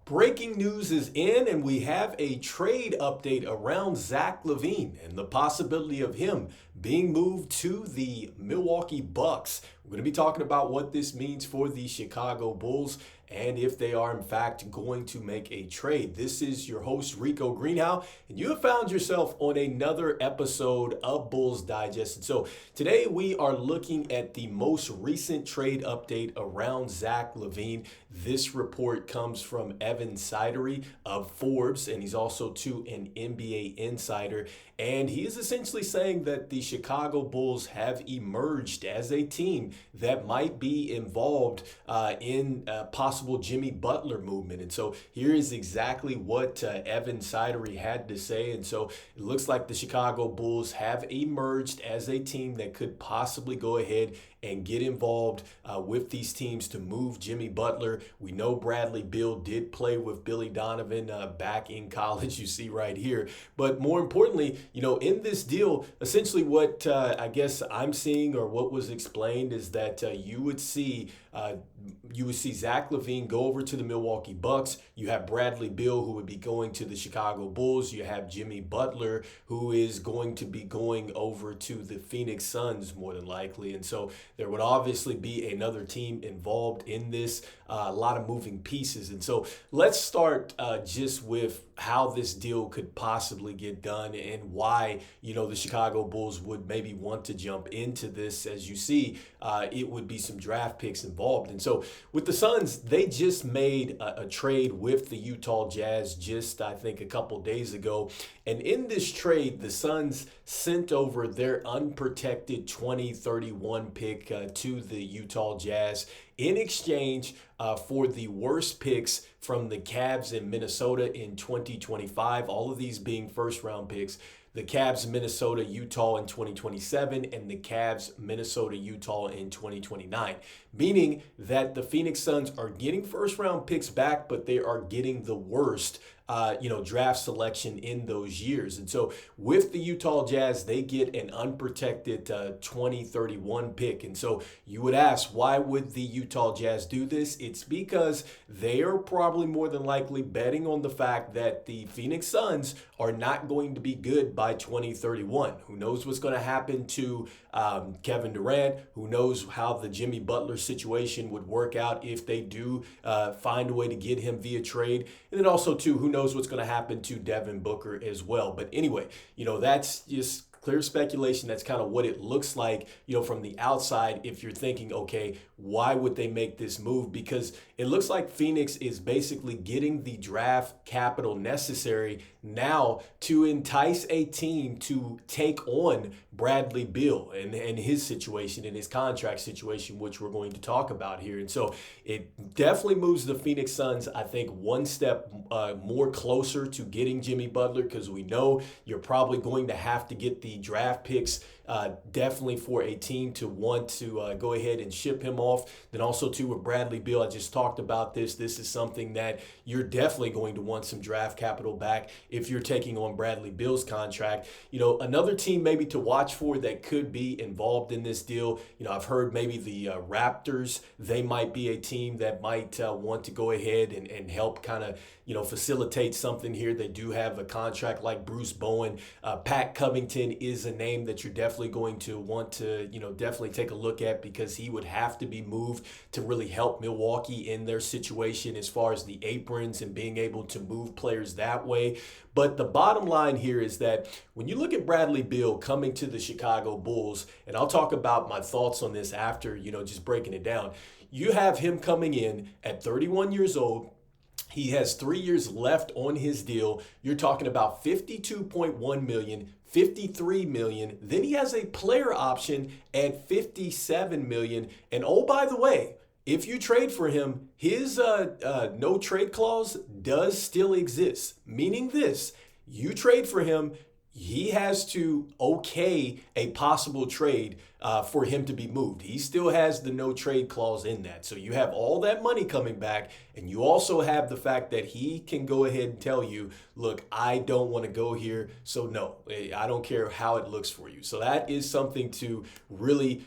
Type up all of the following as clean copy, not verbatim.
Breaking news is in, and we have a trade update around Zach LaVine and the possibility of him being moved to the Milwaukee Bucks. We're going to be talking about what this means for the Chicago Bulls and if they are in fact going to make a trade. This is your host, Rico Greenhowe, and you have found yourself on another episode of Bulls Digest. And so today we are looking at the most recent trade update around Zach LaVine. This report comes from Evan Sidery of Forbes, and he's also an NBA insider. And he is essentially saying that the Chicago Bulls have emerged as a team that might be involved in a possible Jimmy Butler movement. And so here is exactly what Evan Sidery had to say. And so it looks like the Chicago Bulls have emerged as a team that could possibly go ahead and get involved with these teams to move Jimmy Butler. We know Bradley Beal did play with Billy Donovan back in college, you see right here. But more importantly, in this deal, essentially what I guess I'm seeing, or what was explained, is that you would see Zach LaVine go over to the Milwaukee Bucks. You have Bradley Beal, who would be going to the Chicago Bulls. You have Jimmy Butler, who is going to be going over to the Phoenix Suns more than likely. And so there would obviously be another team involved in this, a lot of moving pieces. And so let's start just with how this deal could possibly get done and why, the Chicago Bulls would maybe want to jump into this. As you see, it would be some draft picks involved. And so with the Suns, they just made a trade with the Utah Jazz just, I think, a couple days ago. And in this trade, the Suns sent over their unprotected 2031 pick to the Utah Jazz in exchange for the worst picks from the Cavs in Minnesota in 2025, all of these being first-round picks. The Cavs, Minnesota, Utah in 2027, and the Cavs, Minnesota, Utah in 2029. Meaning that the Phoenix Suns are getting first-round picks back, but they are getting the worst draft selection in those years. And so with the Utah Jazz, they get an unprotected 2031 pick. And so you would ask, why would the Utah Jazz do this? It's because they are probably more than likely betting on the fact that the Phoenix Suns are not going to be good by 2031. Who knows what's going to happen to Kevin Durant? Who knows how the Jimmy Butler situation would work out if they do find a way to get him via trade? And then also, too, who knows what's going to happen to Devin Booker as well. But anyway, that's just clear speculation. That's kind of what it looks like, from the outside. If you're thinking, okay, why would they make this move? Because it looks like Phoenix is basically getting the draft capital necessary now to entice a team to take on Bradley Beal and his situation and his contract situation, which we're going to talk about here. And so it definitely moves the Phoenix Suns, I think, one step more closer to getting Jimmy Butler, because we know you're probably going to have to get the draft picks definitely for a team to want to go ahead and ship him off. Then also, too, with Bradley Beal, I just talked about this. This is something that you're definitely going to want some draft capital back if you're taking on Bradley Beal's contract. Another team maybe to watch for that could be involved in this deal. I've heard maybe the Raptors, they might be a team that might want to go ahead and help kind of, facilitate something here. They do have a contract like Bruce Bowen. Pat Covington is a name that you're definitely going to want to, definitely take a look at, because he would have to be moved to really help Milwaukee in their situation as far as the aprons and being able to move players that way. But the bottom line here is that when you look at Bradley Beal coming to the Chicago Bulls, and I'll talk about my thoughts on this after, just breaking it down. You have him coming in at 31 years old. He has 3 years left on his deal. You're talking about $52.1 million, $53 million. Then he has a player option at $57 million. And oh, by the way, if you trade for him, his no trade clause does still exist. Meaning this, you trade for him, he has to okay a possible trade for him to be moved. He still has the no trade clause in that. So you have all that money coming back, and you also have the fact that he can go ahead and tell you, look, I don't want to go here, so no, I don't care how it looks for you. So that is something to really,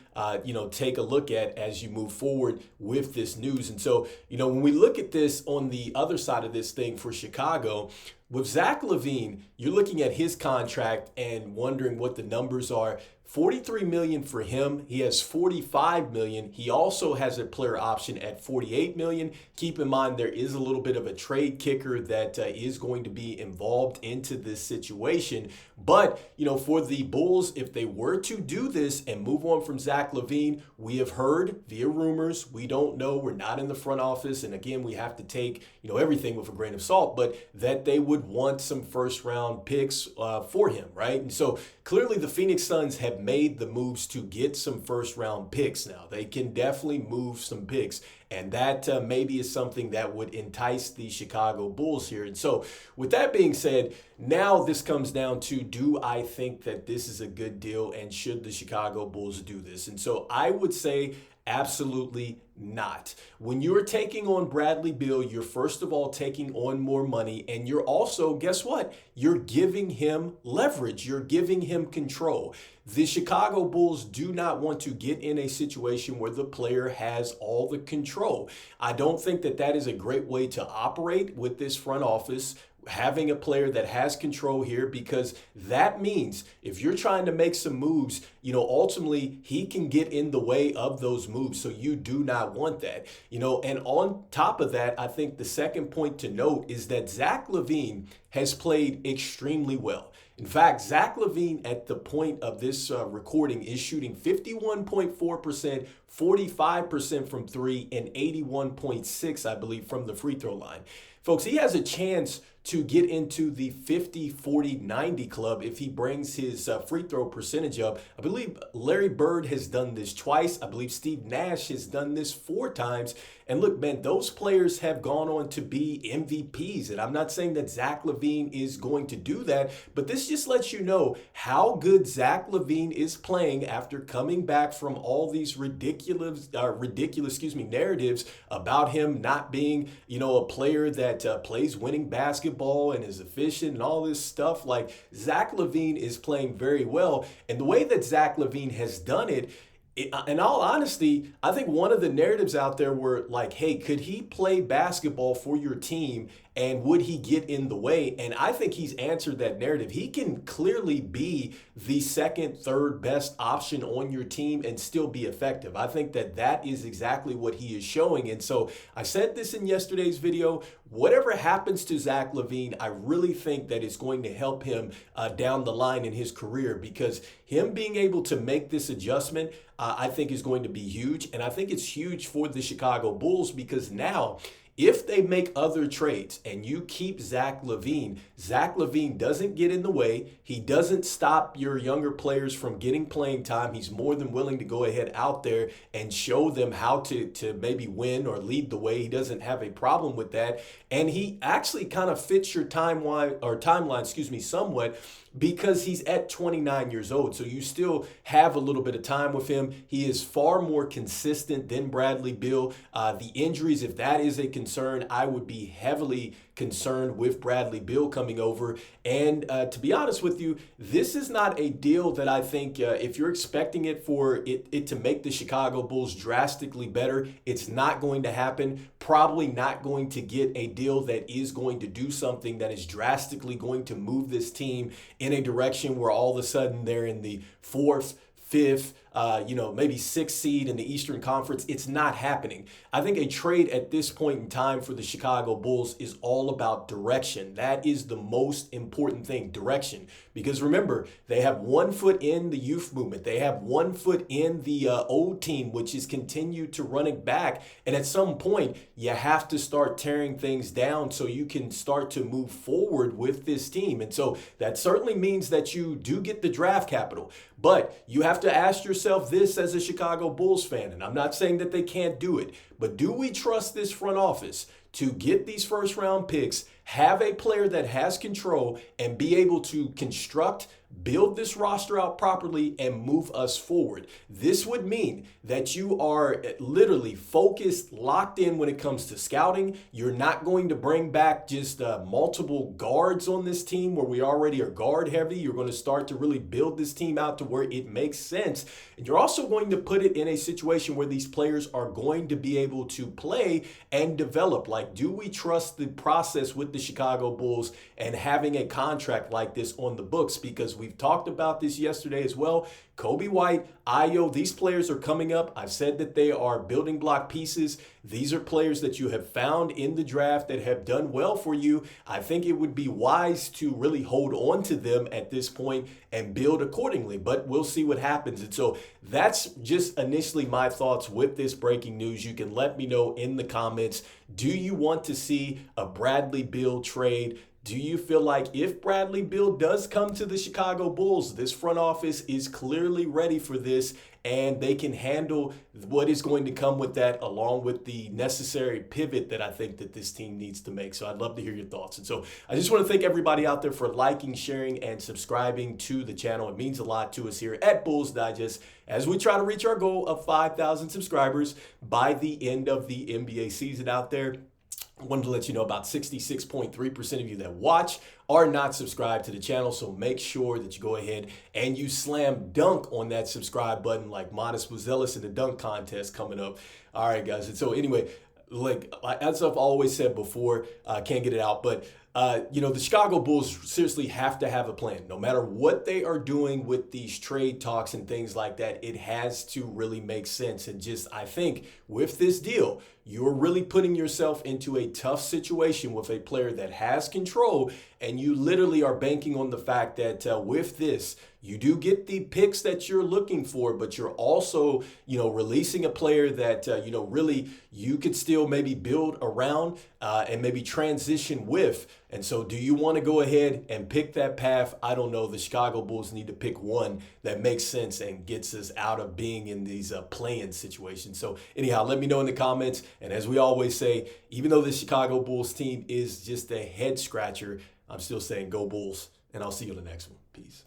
take a look at as you move forward with this news. And so, when we look at this on the other side of this thing for Chicago, with Zach LaVine, you're looking at his contract and wondering what the numbers are. $43 million for him. He has $45 million. He also has a player option at $48 million. Keep in mind, there is a little bit of a trade kicker that is going to be involved into this situation. But, for the Bulls, if they were to do this and move on from Zach LaVine, we have heard via rumors, we don't know, we're not in the front office. And again, we have to take, everything with a grain of salt, but that they would want some first round picks for him, right? And so clearly the Phoenix Suns have made the moves to get some first round picks now. They can definitely move some picks. And that maybe is something that would entice the Chicago Bulls here. And so with that being said, now this comes down to, do I think that this is a good deal, and should the Chicago Bulls do this? And so I would say absolutely not. When you're taking on Bradley Beal, you're first of all taking on more money, and you're also, guess what? You're giving him leverage. You're giving him control. The Chicago Bulls do not want to get in a situation where the player has all the control. I don't think that that is a great way to operate with this front office, having a player that has control here, because that means if you're trying to make some moves, ultimately he can get in the way of those moves. So you do not want that, and on top of that, I think the second point to note is that Zach LaVine has played extremely well. In fact, Zach LaVine at the point of this recording is shooting 51.4%, 45% from three, and 81.6%, I believe, from the free throw line. Folks, he has a chance to get into the 50, 40, 90 club if he brings his free throw percentage up. I believe Larry Bird has done this twice. I believe Steve Nash has done this 4 times. And look, man, those players have gone on to be MVPs. And I'm not saying that Zach LaVine is going to do that, but this just lets you know how good Zach LaVine is playing after coming back from all these ridiculous narratives about him not being, a player that plays winning basketball and is efficient and all this stuff. Like, Zach LaVine is playing very well. And the way that Zach LaVine has done it, in all honesty, I think one of the narratives out there were like, hey, could he play basketball for your team, and would he get in the way? And I think he's answered that narrative. He can clearly be the second, third best option on your team and still be effective. I think that that is exactly what he is showing. And so I said this in yesterday's video, whatever happens to Zach LaVine, I really think that it's going to help him down the line in his career, because him being able to make this adjustment, I think is going to be huge. And I think it's huge for the Chicago Bulls, because now, if they make other trades and you keep Zach LaVine doesn't get in the way. He doesn't stop your younger players from getting playing time. He's more than willing to go ahead out there and show them how to maybe win or lead the way. He doesn't have a problem with that. And he actually kind of fits your timeline, somewhat, because he's at 29 years old. So you still have a little bit of time with him. He is far more consistent than Bradley Beal. The injuries, if that is a concern, I would be heavily concerned with Bradley Beal coming over. And to be honest with you, this is not a deal that I think if you're expecting it for it to make the Chicago Bulls drastically better, it's not going to happen. Probably not going to get a deal that is going to do something that is drastically going to move this team in a direction where all of a sudden they're in the 4th, 5th, maybe 6th seed in the Eastern Conference. It's not happening. I think a trade at this point in time for the Chicago Bulls is all about direction. That is the most important thing, direction. Because remember, they have one foot in the youth movement. They have one foot in the old team, which is continued to run it back. And at some point, you have to start tearing things down so you can start to move forward with this team. And so that certainly means that you do get the draft capital. But you have to ask yourself this as a Chicago Bulls fan, and I'm not saying that they can't do it, but do we trust this front office to get these first round picks, have a player that has control and be able to construct, build this roster out properly, and move us forward. This would mean that you are literally focused, locked in when it comes to scouting. You're not going to bring back just multiple guards on this team where we already are guard heavy. You're going to start to really build this team out to where it makes sense. And you're also going to put it in a situation where these players are going to be able to play and develop. Like, do we trust the process with the Chicago Bulls and having a contract like this on the books? Because we've talked about this yesterday as well. Kobe White, Ayo, these players are coming up. I've said that they are building block pieces. These are players that you have found in the draft that have done well for you. I think it would be wise to really hold on to them at this point and build accordingly, but we'll see what happens. And so that's just initially my thoughts with this breaking news. You can let me know in the comments. Do you want to see a Bradley Beal trade? Do you feel like if Bradley Beal does come to the Chicago Bulls, this front office is clearly ready for this and they can handle what is going to come with that, along with the necessary pivot that I think that this team needs to make? So I'd love to hear your thoughts. And so I just want to thank everybody out there for liking, sharing, and subscribing to the channel. It means a lot to us here at Bulls Digest as we try to reach our goal of 5,000 subscribers by the end of the NBA season out there. I wanted to let you know about 66.3% of you that watch are not subscribed to the channel, so make sure that you go ahead and you slam dunk on that subscribe button like Modest Buzelis in the dunk contest coming up. All right, guys. And so anyway, like as I've always said before, I can't get it out, but the Chicago Bulls seriously have to have a plan. No matter what they are doing with these trade talks and things like that, it has to really make sense. And just, I think with this deal, you're really putting yourself into a tough situation with a player that has control, and you literally are banking on the fact that with this, you do get the picks that you're looking for, but you're also, releasing a player that, really you could still maybe build around and maybe transition with. And so do you want to go ahead and pick that path? I don't know. The Chicago Bulls need to pick one that makes sense and gets us out of being in these play-in situations. So anyhow, let me know in the comments. And as we always say, even though the Chicago Bulls team is just a head scratcher, I'm still saying go Bulls, and I'll see you in the next one. Peace.